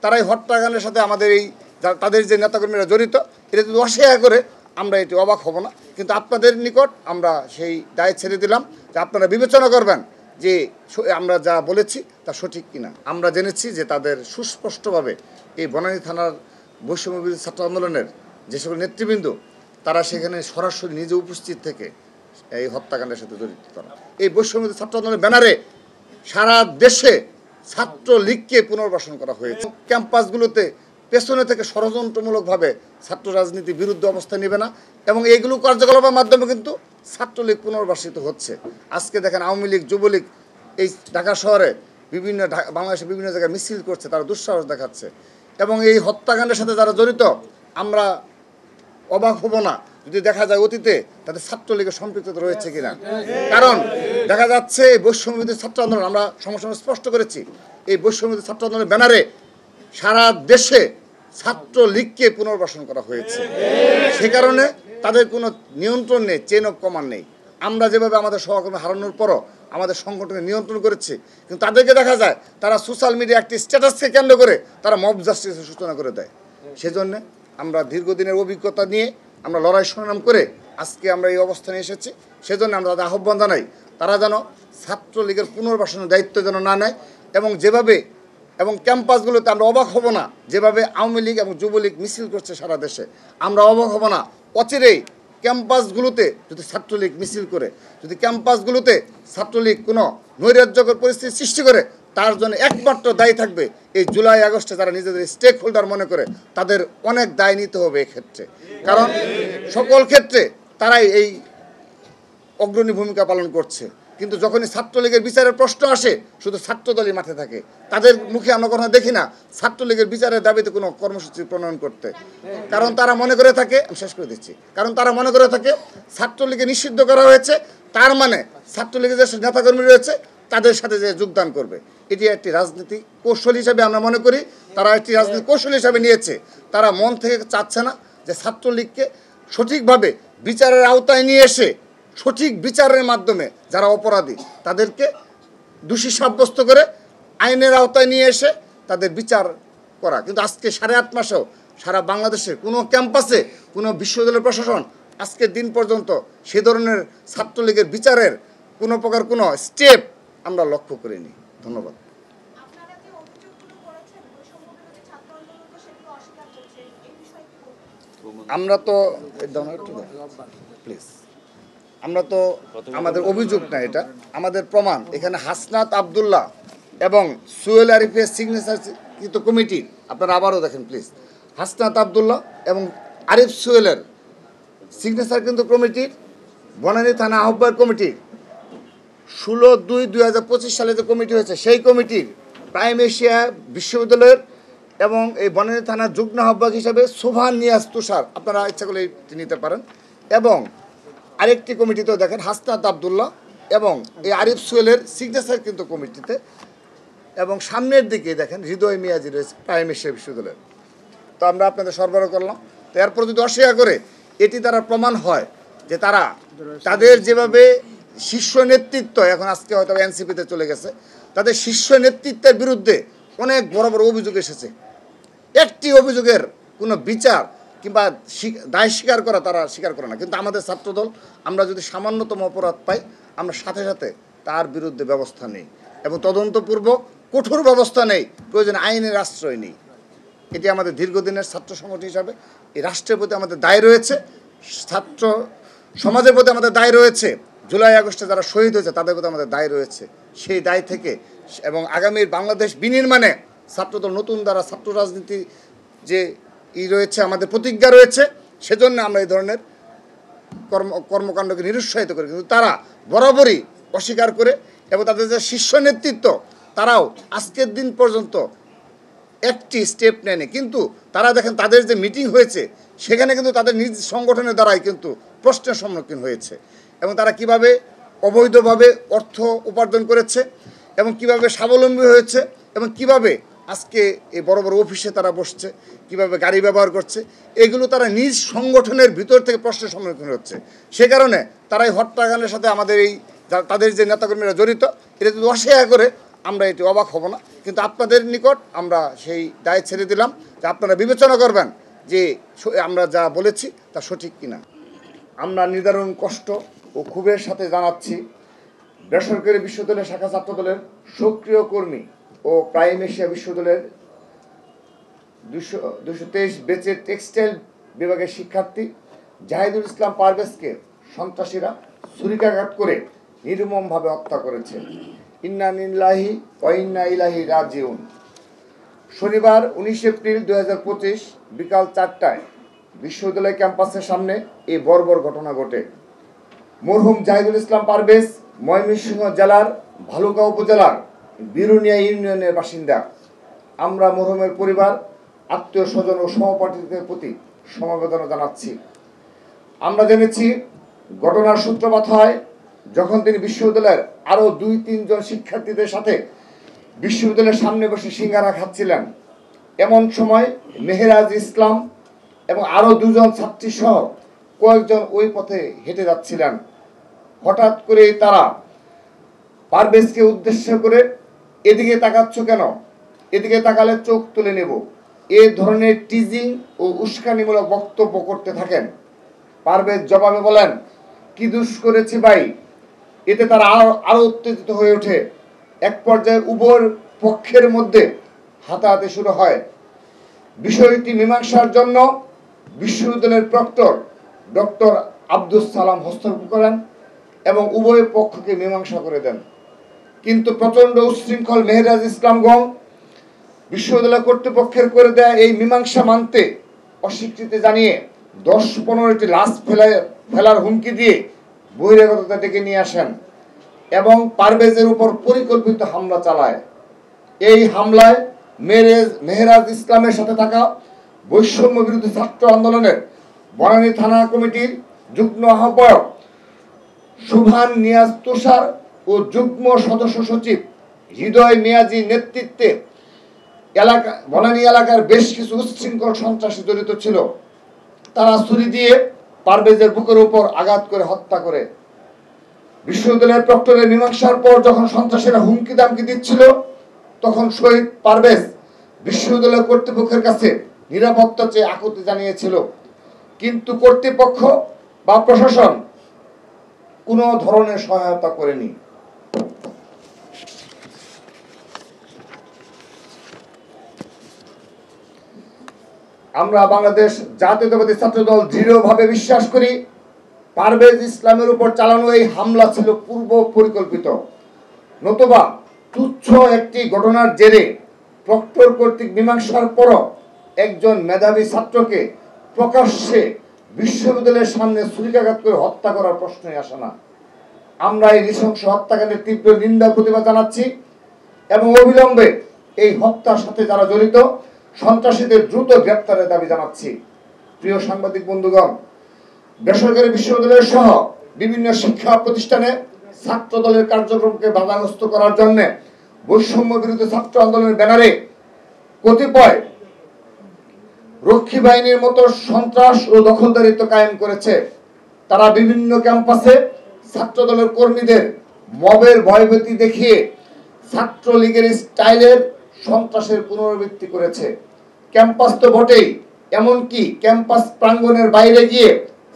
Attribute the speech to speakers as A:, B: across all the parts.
A: তারাই হত্যাকাণ্ডের সাথে আমাদের এই তাদের যে নেতাকর্মীরা জড়িত এটা যদি অস্বীকার করে আমরা এটি অবাক হব না। কিন্তু আপনাদের নিকট আমরা সেই দায় ছেড়ে দিলাম যে আপনারা বিবেচনা করবেন যে আমরা যা বলেছি তা সঠিক কিনা। আমরা জেনেছি যে তাদের সুস্পষ্টভাবে এই বনানী থানার বৈষম্যবিরোধী ছাত্র আন্দোলনের যে সকল নেতৃবৃন্দ তারা সেখানে সরাসরি নিজে উপস্থিত থেকে এই হত্যাকাণ্ডের সাথে জড়িত। তারা এই বৈষম্যবিরোধী ছাত্র আন্দোলনের ব্যানারে সারা দেশে ছাত্রলীগকে পুনর্বাসন করা হয়েছে। ক্যাম্পাসগুলোতে পেছনে থেকে ষড়যন্ত্রমূলকভাবে ছাত্র রাজনীতির বিরুদ্ধে অবস্থান নেবে না এবং এইগুলো কার্যকলাপের মাধ্যমে কিন্তু ছাত্রলীগ পুনর্বাসিত হচ্ছে। আজকে দেখেন আওয়ামী লীগ যুবলীগ এই ঢাকা শহরে বাংলাদেশের বিভিন্ন জায়গায় মিছিল করছে, তারা দুঃসাহস দেখাচ্ছে এবং এই হত্যাকাণ্ডের সাথে যারা জড়িত আমরা অবাক হব না যদি দেখা যায় অতীতে তাদের ছাত্রলীগের সম্পৃক্ততা রয়েছে কিনা। কারণ দেখা যাচ্ছে এই বৈষম্যবিরোধী ছাত্র আন্দোলন আমরা সমস্যা স্পষ্ট করেছি, এই বৈষম্যবিরোধী ছাত্র আন্দোলনের ব্যানারে সারা দেশে ছাত্রলীগকে পুনর্বাসন করা হয়েছে। সে কারণে তাদের কোনো নিয়ন্ত্রণ নেই, চেইন অফ কমান্ড নেই। আমরা যেভাবে আমাদের সহকর্মী হারানোর পরও আমাদের সংগঠনকে নিয়ন্ত্রণ করেছি, কিন্তু তাদেরকে দেখা যায় তারা সোশ্যাল মিডিয়া একটি স্ট্যাটাসকে কেন্দ্র করে তারা মব জাস্টিসের সূচনা করে দেয়। সেজন্য আমরা দীর্ঘদিনের অভিজ্ঞতা নিয়ে আমরা লড়াই সংগ্রাম করে আজকে আমরা এই অবস্থানে এসেছি। সেজন্য আমরা তাদের আহ্বান জানাই তারা যেন ছাত্রলীগের পুনর্বাসনের দায়িত্ব যেন না নেয় এবং যেভাবে এবং ক্যাম্পাসগুলোতে আমরা অবাক হব না যেভাবে আওয়ামী লীগ এবং যুবলীগ মিছিল করছে সারা দেশে, আমরা অবাক হব না অচিরেই ক্যাম্পাসগুলোতে যদি ছাত্রলীগ মিছিল করে, যদি ক্যাম্পাসগুলোতে ছাত্রলীগ কোনো নৈরাজ্যকর পরিস্থিতি সৃষ্টি করে, তার জন্য একমাত্র দায়ী থাকবে এই জুলাই আগস্টে যারা নিজেদের স্টেক হোল্ডার মনে করে তাদের অনেক দায় নিতে হবে এক্ষেত্রে। কারণ সকল ক্ষেত্রে তারাই এই অগ্রণী ভূমিকা পালন করছে, কিন্তু যখনই ছাত্রলীগের বিচারের প্রশ্ন আসে শুধু ছাত্রদলই মাঠে থাকে। তাদের মুখে আমরা কথা দেখি না ছাত্রলীগের বিচারের দাবিতে কোনো কর্মসূচি প্রণয়ন করতে। কারণ তারা মনে করে থাকে, আমি শেষ করে দিচ্ছি, কারণ তারা মনে করে থাকে ছাত্রলীগকে নিষিদ্ধ করা হয়েছে, তার মানে ছাত্রলীগের যে নেতাকর্মী রয়েছে তাদের সাথে যে যোগদান করবে। এটি একটি রাজনীতি কৌশল হিসাবে আমরা মনে করি তারা একটি রাজনীতি কৌশল হিসাবে নিয়েছে। তারা মন থেকে চাচ্ছে না যে ছাত্রলীগকে সঠিকভাবে বিচারের আওতায় নিয়ে এসে সঠিক বিচারের মাধ্যমে যারা অপরাধী তাদেরকে দোষী সাব্যস্ত করে আইনের আওতায় নিয়ে এসে তাদের বিচার করা। কিন্তু আজকে 8.5 মাসেও সারা বাংলাদেশের কোনো ক্যাম্পাসে কোনো বিশ্ববিদ্যালয় প্রশাসন আজকের দিন পর্যন্ত সে ধরনের ছাত্রলীগের বিচারের কোনো প্রকার কোনো স্টেপ আমরা লক্ষ্য করিনি। ধন্যবাদ। আমরা তো প্লিজ আমরা তো আমাদের অভিযোগ না, এটা আমাদের প্রমাণ। এখানে হাসনাত আবদুল্লাহ এবং সোহেল আরিফের সিগনেচারকৃত কমিটি আপনারা আবারও দেখেন প্লিজ। হাসনাত আবদুল্লাহ এবং আরিফ সোহেলের সিগনেচার কিন্তু কমিটির বনানী থানা আহ্বায়ক কমিটির 16/2/2025 সালে যে কমিটি হয়েছে সেই কমিটির প্রাইম এশিয়া বিশ্ববিদ্যালয়ের এবং এই বনানী থানার যুগ্ম আহ্বায়ক হিসাবে সোভান নিয়াজ তুষার, আপনারা ইচ্ছা করলে নিতে পারেন। এবং আরেকটি কমিটিতেও দেখেন হাসনাত আবদুল্লাহ এবং এই আরিফ সোহেলের সিগনেচার কিন্তু কমিটিতে, এবং সামনের দিকে দেখেন হৃদয় মিয়াজি রয়েছে প্রাইম এশিয়া বিশ্ববিদ্যালয়ের। তো আমরা আপনাদের সরবরাহ করলাম। তো এরপর যদি অস্বীকার করে এটি দ্বারা প্রমাণ হয় যে তারা তাদের যেভাবে শীর্ষ নেতৃত্ব এখন আজকে হয়তো এনসিপিতে চলে গেছে, তাদের শীর্ষ নেতৃত্বের বিরুদ্ধে অনেক বড় বড় অভিযোগ এসেছে, একটি অভিযোগের কোনো বিচার কিংবা দায় স্বীকার করা তারা স্বীকার করে না। কিন্তু আমাদের ছাত্রদল আমরা যদি সামান্যতম অপরাধ পাই আমরা সাথে সাথে তার বিরুদ্ধে ব্যবস্থা নেই এবং তদন্তপূর্বক কঠোর ব্যবস্থা নেই, প্রয়োজনে আইনের আশ্রয় নেই। এটি আমাদের দীর্ঘদিনের ছাত্র সংগঠন হিসাবে এই রাষ্ট্রের প্রতি আমাদের দায় রয়েছে, ছাত্র সমাজের প্রতি আমাদের দায় রয়েছে, জুলাই আগস্টে যারা শহীদ হয়েছে তাদের প্রতি আমাদের দায় রয়েছে। সেই দায় থেকে এবং আগামীর বাংলাদেশ বিনির্মাণে ছাত্রদল নতুন দ্বারা ছাত্র রাজনীতি যে রয়েছে আমাদের প্রতিজ্ঞা রয়েছে, সেজন্য আমরা এই ধরনের কর্মকাণ্ডকে নিরুৎসাহিত করি। কিন্তু তারা বরাবরই অস্বীকার করে এবং তাদের যে শীর্ষ নেতৃত্ব তারাও আজকের দিন পর্যন্ত একটি স্টেপ নেয়নি। কিন্তু তারা দেখেন তাদের যে মিটিং হয়েছে সেখানে কিন্তু তাদের নিজ সংগঠনের দ্বারাই কিন্তু প্রশ্নের সম্মুখীন হয়েছে এবং তারা কিভাবে অবৈধভাবে অর্থ উপার্জন করেছে এবং কিভাবে স্বাবলম্বী হয়েছে এবং কিভাবে আজকে এই বড় বড় অফিসে তারা বসছে, কিভাবে গাড়ি ব্যবহার করছে, এগুলো তারা নিজ সংগঠনের ভিতর থেকে প্রশ্নের সম্মুখীন হচ্ছে। সে কারণে তারা এই হত্যাকাণ্ডের সাথে আমাদের এই তাদের যে নেতাকর্মীরা জড়িত এটা যদি অস্বীকার করে আমরা এটি অবাক হব না, কিন্তু আপনাদের নিকট আমরা সেই দায় ছেড়ে দিলাম যে আপনারা বিবেচনা করবেন যে আমরা যা বলেছি তা সঠিক কিনা। আমরা নিদারুণ কষ্ট ও ক্ষোভের সাথে জানাচ্ছি বেসরকারি বিশ্ববিদ্যালয় শাখা ছাত্রদলের সক্রিয় কর্মী ও প্রাইম এশিয়া বিশ্ববিদ্যালয়ের 223 বেচের টেক্সটাইল বিভাগের শিক্ষার্থী জাহিদুল ইসলাম পারভেজকে সন্ত্রাসীরা ছুরিকাঘাত করে নির্মমভাবে হত্যা করেছে। ইন্না লিল্লাহি ওয়া ইন্না ইলাইহি রাজিউন। শনিবার 19 এপ্রিল 2025 বিকাল 4টায় বিশ্ববিদ্যালয় ক্যাম্পাসের সামনে এই বর্বর ঘটনা ঘটে। মরহুম জাহিদুল ইসলাম পারভেজ ময়মনসিংহ জেলার ভালুকা উপজেলার বিরুনিয়া ইউনিয়নের বাসিন্দা। আমরা মরহুমের পরিবার, আত্মীয় স্বজন ও সহপাঠীদের প্রতি সমবেদনা জানাচ্ছি। আমরা জেনেছি ঘটনার সূত্রপাত হয় যখন তিনি বিশ্ববিদ্যালয়ের আরও 2-3 জন শিক্ষার্থীদের সাথে বিশ্ববিদ্যালয়ের সামনে বসে সিঙ্গারা খাচ্ছিলেন। এমন সময় মেহেরাজ ইসলাম এবং আরও 2 জন ছাত্রী সহ কয়েকজন ওই পথে হেঁটে যাচ্ছিলেন। হঠাৎ করে তারা পারভেজকে উদ্দেশ্য করে, এদিকে তাকাচ্ছ কেন, এদিকে তাকালে চোখ তুলে নেব, এ ধরনের টিজিং ও উস্কানিমূলক বক্তব্য করতে থাকেন। পারভেজ জবাবে বলেন, কি দোষ করেছি ভাই। এতে তারা আরো উত্তেজিত হয়ে ওঠে। এক পর্যায়ে উভয় পক্ষের মধ্যে হাতাহাতি শুরু হয়। বিষয়টি মীমাংসার জন্য বিশ্ববিদ্যালয়ের প্রক্টর ডক্টর আব্দুস সালাম হস্তক্ষেপ করেন এবং উভয় পক্ষকে মীমাংসা করে দেন। কিন্তু প্রচণ্ড উচ্ছৃঙ্খল মেহেরাজ ইসলামগণ বিশ্ববিদ্যালয় কর্তৃপক্ষের করে দেয়া এই মীমাংসা মানতে অস্বীকৃতি জানিয়ে 10-15টি লাশ ফেলার হুমকি দিয়ে বহিরাগততা ডেকে নিয়ে আসেন এবং পারভেজের উপর পরিকল্পিত হামলা চালায়। এই হামলায় মেহেরাজ ইসলামের সাথে থাকা বৈষম্য বিরোধী ছাত্র আন্দোলনের বনানী থানা কমিটির যুগ্ম আহ্বায়ক সুভান নিয়াজ তুষার ও যুগ্ম সদস্য সচিব হৃদয় মিয়াজি নেতৃত্বে বনানী এলাকার বেশ কিছু উচ্ছৃঙ্খল সন্ত্রাসী জড়িত ছিল। তারা ছুরি দিয়ে পারভেজের বুকের উপর আঘাত করে হত্যা করে। বিশ্ববিদ্যালয়ের প্রক্টরের মীমাংসার পর যখন সন্ত্রাসীরা হুমকি দামকি দিচ্ছিল, তখন শহীদ পারভেজ বিশ্ববিদ্যালয় কর্তৃপক্ষের কাছে নিরাপত্তা চেয়ে আকুতি জানিয়েছিল, কিন্তু কর্তৃপক্ষ বা প্রশাসন কোনো ধরনের সহায়তা করেনি। আমরা বাংলাদেশ জাতীয়তাবাদী ছাত্রদল দৃঢ়ভাবে বিশ্বাস করি পারভেজ ইসলামের উপর চালানো এই হামলা ছিল পূর্ব পরিকল্পিত, নতুবা তুচ্ছ একটি ঘটনার জেরে প্রক্টর কর্তৃক মীমাংসার পরও একজন মেধাবী ছাত্রকে প্রকাশ্যে বিশ্ববিদ্যালয়ের সামনে ছুরিকাঘাত করে হত্যা করার প্রশ্নই আসে না। আমরা এই নৃশংস হত্যাকাণ্ডের তীব্র নিন্দা প্রতিবাদ জানাচ্ছি এবং অবিলম্বে এই হত্যার সাথে যারা জড়িত সন্ত্রাসীদের দ্রুত গ্রেপ্তারের দাবি জানাচ্ছি। প্রিয় সাংবাদিক বন্ধুগণ, বেসরকারি বিশ্ববিদ্যালয় সহ বিভিন্ন শিক্ষা প্রতিষ্ঠানে ছাত্র দলের কার্যক্রমকে বাধাগ্রস্ত করার জন্য বৈষম্য বিরোধী ছাত্র আন্দোলনের ব্যানারে কতিপয় রক্ষী বাহিনীর মতো সন্ত্রাস ও দখলদারিত্ব কায়েম করেছে। তারা বিভিন্ন ক্যাম্পাসে ছাত্র দলের কর্মীদের মবের ভয়ভীতি দেখিয়ে ছাত্রলীগের স্টাইলের সন্ত্রাসের পুনরাবৃত্তি করেছে। ক্যাম্পাস তো বটেই, এমনকি ক্যাম্পাস প্রাঙ্গণের বাইরে গিয়ে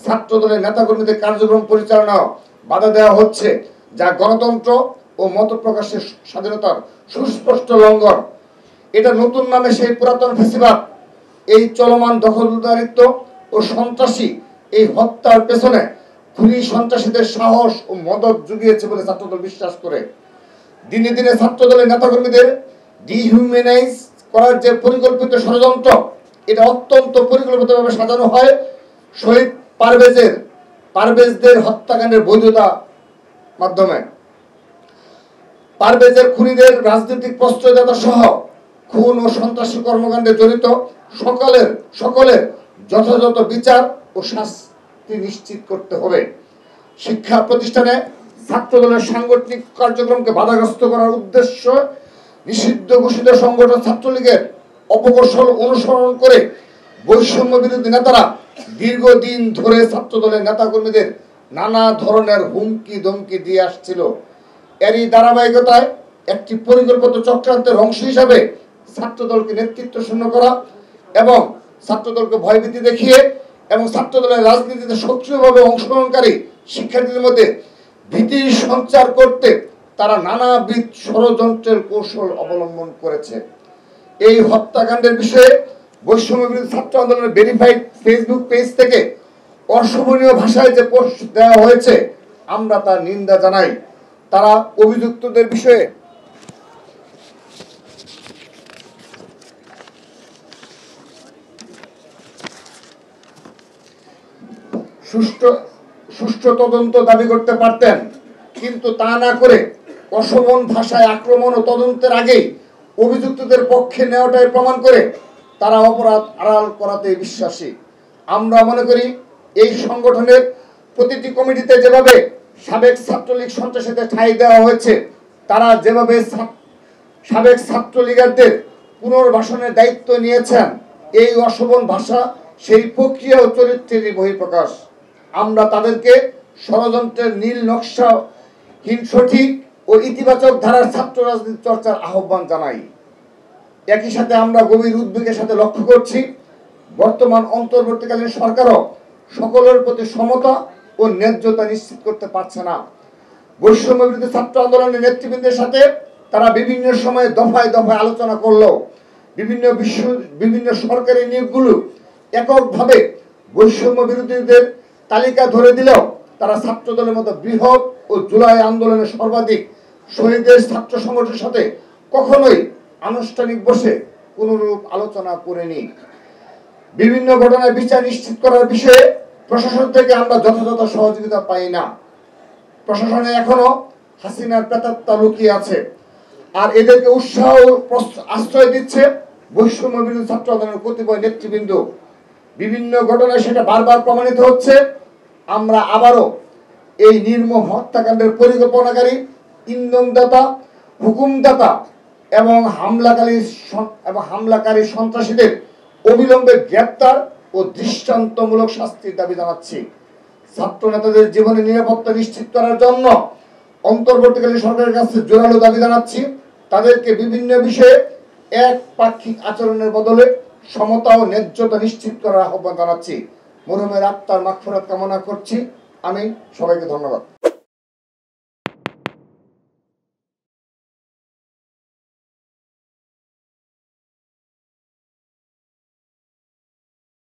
A: ছাত্র দলের নেতাকর্মীদের কার্যক্রম পরিচালনা বাধা দেওয়া হচ্ছে, যা গণতন্ত্র ও মত প্রকাশের স্বাধীনতার সুস্পষ্ট লঙ্ঘন। এটা নতুন নামে সেই পুরাতন ফ্যাসিবাদ। এই চলমান দখলদারিত্ব ও সন্ত্রাসী এই হত্যার পেছনে খুনি সন্ত্রাসীদের সাহস ও মদত জুগিয়েছে বলে ছাত্রদল বিশ্বাস করে। দিনে দিনে ছাত্রদলের নেতাকর্মীদের ডিহিউম্যানাইজ করার যে পরিকল্পিত ষড়যন্ত্র, এটা অত্যন্ত পরিকল্পিতভাবে সাজানো হয় শহীদ পারভেজদের হত্যাকাণ্ডের বৈধতা মাধ্যমে। পারভেজের খুনিদের রাজনৈতিক প্রশ্রয়দাতা সহ খুন ও সন্ত্রাসী কর্মকাণ্ডে জড়িত সকলের যথাযথ বিচার ও শাস্তি নিশ্চিত করতে হবে। শিক্ষা প্রতিষ্ঠানে ছাত্রদলের সাংগঠনিক কার্যক্রমকে বাধাগ্রস্ত করার উদ্দেশ্য নিষিদ্ধ ঘোষিত সংগঠন ছাত্রলীগের অপকৌশল অনুসরণ করে বৈষম্য বিরোধী নেতারা দীর্ঘদিন ধরে ছাত্রদলের নেতাকর্মীদের নানা ধরনের হুমকি ধমকি দিয়ে আসছিল। এরই ধারাবাহিকতায় একটি পরিকল্পিত চক্রান্তের অংশ হিসাবে ছাত্রদলকে নেতৃত্ব শূন্য করা এবং ছাত্রদলকে ভয়ভীতি দেখিয়ে এবং ছাত্রদলের রাজনীতিতে সক্রিয়ভাবে অংশগ্রহণকারী শিক্ষার্থীদের মধ্যে ভীতি সঞ্চার করতে তারা নানাবিধ ষড়যন্ত্রের কৌশল অবলম্বন করেছে। এই হত্যাকাণ্ডের বিষয়ে বৈষম্য বিরোধী ছাত্র আন্দোলনের ভেরিফাইড ফেসবুক পেজ থেকে অশোভনীয় ভাষায় যে পোস্ট দেওয়া হয়েছে আমরা তার নিন্দা জানাই। তারা অভিযুক্তদের বিষয়ে সুষ্ঠু তদন্ত দাবি করতে পারতেন, কিন্তু তা না করে অশোভন ভাষায় আক্রমণ ও তদন্তের আগেই অভিযুক্তদের পক্ষে নেওয়াটাই প্রমাণ করে তারা অপরাধ আড়াল করাতে বিশ্বাসী। আমরা মনে করি এই সংগঠনের প্রতিটি কমিটিতে যেভাবে সাবেক ছাত্রলীগ সন্ত্রাসীদের ঠাঁই দেওয়া হয়েছে, তারা যেভাবে সাবেক ছাত্রলীগারদের পুনর্বাসনের দায়িত্ব নিয়েছেন, এই অশোভন ভাষা সেই প্রক্রিয়া ও চরিত্রেরই বহিঃপ্রকাশ। আমরা তাদেরকে ষড়যন্ত্রের নীল নকশাহীন সঠিক ও ইতিবাচক ধারার ছাত্র রাজনীতি চর্চার আহ্বান জানাই। একই সাথে আমরা গভীর উদ্বেগের সাথে লক্ষ্য করছি বর্তমান অন্তর্বর্তীকালীন সরকারও সকলের প্রতি সমতা ও ন্যায্যতা নিশ্চিত করতে পারছে না। বৈষম্য বিরোধী ছাত্র আন্দোলনের নেতৃবৃন্দের সাথে তারা বিভিন্ন সময়ে দফায় দফায় আলোচনা করলেও বিভিন্ন সরকারি নিয়োগগুলো এককভাবে বৈষম্য বিরোধীদের তালিকা ধরে দিলেও তারা ছাত্র দলের মতো বৃহৎ ও জুলাই আন্দোলনের সর্বাধিক শহীদের ছাত্র সংগঠনের সাথে কখনোই আনুষ্ঠানিক বসে কোনরূপ আলোচনা করেনি। বিভিন্ন ঘটনায় বিচার নিশ্চিত করার বিষয়ে প্রশাসন থেকে আমরা যথাযথ সহযোগিতা পাই না। প্রশাসনে এখনো হাসিনার প্রেতাত্মা লুকিয়ে আছে, আর এদেরকে উৎসাহ আশ্রয় দিচ্ছে বৈষম্য বিরোধী ছাত্র আন্দোলনের কতিপয় নেতৃবৃন্দ। বিভিন্ন ঘটনায় সেটা বারবার প্রমাণিত হচ্ছে। আমরা আবারও এই নির্মম হত্যাকাণ্ডের পরিকল্পনাকারী, ইন্ধনদাতা, হুকুমদাতা এবং হামলাকারী সন্ত্রাসীদের অবিলম্বে গ্রেপ্তার ও দৃষ্টান্তমূলক শাস্তির দাবি জানাচ্ছি। ছাত্র নেতাদের জীবনের নিরাপত্তা নিশ্চিত করার জন্য অন্তর্বর্তীকালীন সরকারের কাছে জোরালো দাবি জানাচ্ছি। তাদেরকে বিভিন্ন বিষয়ে একপাক্ষিক আচরণের বদলে সমতা ও ন্যায্যতা নিশ্চিত করার আহ্বান জানাচ্ছি। মরহুমের আত্মার মাগফিরাত কামনা করছি। আমি সবাইকে ধন্যবাদ।